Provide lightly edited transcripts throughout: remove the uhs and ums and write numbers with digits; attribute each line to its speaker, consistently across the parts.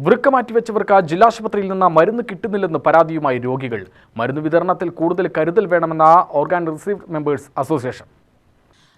Speaker 1: വൃക്ക മാറ്റിവെച്ചവർക്ക് ജില്ലാശുപത്രിയിൽ നിന്ന് മരുന്ന് കിട്ടുന്നില്ലെന്ന് പരാതിയുമായി രോഗികൾ. മരുന്ന് വിതരണത്തിൽ കൂടുതൽ കരുതൽ വേണമെന്ന ഓർഗാൻ റിസീവ്ഡ് മെമ്പേഴ്സ് അസോസിയേഷൻ.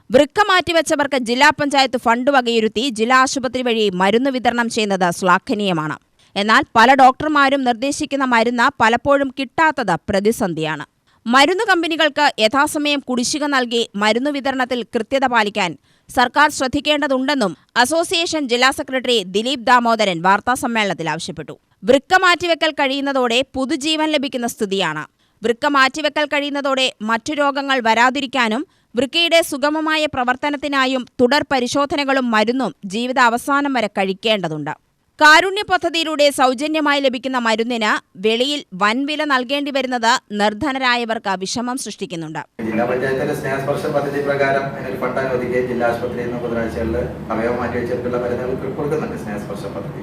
Speaker 2: വൃക്ക മാറ്റിവെച്ചവർക്ക് ജില്ലാ പഞ്ചായത്ത് ഫണ്ട് വകയിരുത്തി ജില്ലാ ആശുപത്രി വഴി മരുന്ന് വിതരണം ചെയ്യുന്നത് ശ്ലാഘനീയമാണ്. എന്നാൽ പല ഡോക്ടർമാരും നിർദ്ദേശിക്കുന്ന മരുന്ന് പലപ്പോഴും കിട്ടാത്തത് പ്രതിസന്ധിയാണ്. മരുന്ന് കമ്പനികൾക്ക് യഥാസമയം കുടിശ്ശിക നൽകി മരുന്ന് വിതരണത്തിൽ കൃത്യത പാലിക്കാൻ സർക്കാർ ശ്രദ്ധിക്കേണ്ടതുണ്ടെന്നും അസോസിയേഷൻ ജില്ലാ സെക്രട്ടറി ദിലീപ് ദാമോദരൻ വാർത്താസമ്മേളനത്തിൽ ആവശ്യപ്പെട്ടു. വൃക്ക മാറ്റിവെക്കൽ കഴിയുന്നതോടെ പുതുജീവൻ ലഭിക്കുന്ന സ്ഥിതിയാണ്. വൃക്ക മാറ്റിവെക്കൽ കഴിയുന്നതോടെ മറ്റു രോഗങ്ങൾ വരാതിരിക്കാനും വൃക്കയുടെ സുഗമമായ പ്രവർത്തനത്തിനായും തുടർ പരിശോധനകളും മരുന്നും ജീവിതാവസാനം വരെ കഴിക്കേണ്ടതുണ്ട്. കാരുണ്യ പദ്ധതിയിലൂടെ സൗജന്യമായി ലഭിക്കുന്ന മരുന്നിന് വെളിയിൽ വൻവില നൽകേണ്ടി വരുന്നത് നിർധനരായവർക്ക് വിഷമം സൃഷ്ടിക്കുന്നുണ്ട്.
Speaker 3: ജില്ലാ പഞ്ചായത്തിന്റെ സ്നേഹസ്പർശ പദ്ധതി പ്രകാരം അതിനൊരു ഫണ്ട് അനുവദിക്കുകയും ജില്ലാ ആശുപത്രിയിൽ നിന്ന് ബുധനാഴ്ചകളിൽ അവയവം മാറ്റിവെച്ചിട്ടുള്ള മരുന്നുകൾ കൊടുക്കുന്നുണ്ട്. സ്നേഹസ്പർശ പദ്ധതി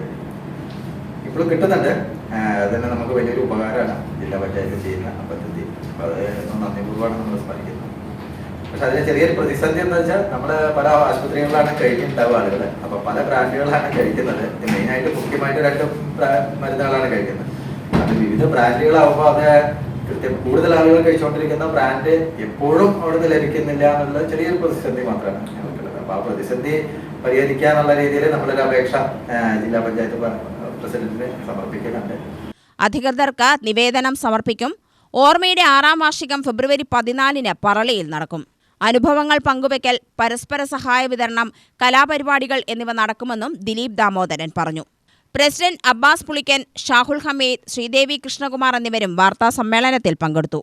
Speaker 3: ഇപ്പോഴും കിട്ടുന്നുണ്ട്. അതന്നെ നമുക്ക് വലിയൊരു ഉപകാരമാണ് ജില്ലാ പഞ്ചായത്ത് ചെയ്യുന്ന പദ്ധതി. അത് നന്ദിപൂർവ്വമാണ് നമ്മൾ സ്മരിക്കുന്നത്. പക്ഷെ അതിന് ചെറിയൊരു പ്രതിസന്ധി എന്ന് വെച്ചാൽ നമ്മൾ പല ആശുപത്രികളിലാണ് കഴിക്കുന്നുണ്ടാവുക ആളുകൾ. അപ്പൊ പല ബ്രാൻഡുകളാണ് കഴിക്കുന്നത്. മെയിനായിട്ട് മുഖ്യമായിട്ട് 2 മരുന്നുകളാണ് കഴിക്കുന്നത്. അത് വിവിധ ബ്രാൻഡുകളാവുമ്പോൾ അത് കൂടുതൽ ആളുകൾ കഴിച്ചുകൊണ്ടിരിക്കുന്ന ബ്രാൻഡ് എപ്പോഴും അവിടുന്ന് ലഭിക്കുന്നില്ല എന്നുള്ള ചെറിയൊരു പ്രതിസന്ധി മാത്രമാണ് ഞങ്ങൾക്കുള്ളത്. അപ്പൊ ആ പ്രതിസന്ധി പരിഹരിക്കാനുള്ള രീതിയിൽ നമ്മളൊരു അപേക്ഷ ജില്ലാ പഞ്ചായത്ത് പ്രസിഡന്റിന് സമർപ്പിക്കുന്നുണ്ട്.
Speaker 2: അധികൃതർക്ക് നിവേദനം സമർപ്പിക്കും. ഓർമ്മയുടെ 6ാം വാർഷികം ഫെബ്രുവരി 14-ന് പറളിയിൽ നടക്കും. അനുഭവങ്ങൾ പങ്കുവയ്ക്കൽ, പരസ്പര സഹായ വിതരണം, കലാപരിപാടികൾ എന്നിവ നടക്കുമെന്നും ദിലീപ് ദാമോദരൻ പറഞ്ഞു. പ്രസിഡന്റ് അബ്ബാസ് പുളിക്കൻ, ഷാഹുൽ ഹമീദ്, ശ്രീദേവി കൃഷ്ണകുമാർ എന്നിവരും വാർത്താ സമ്മേളനത്തിൽ പങ്കെടുത്തു.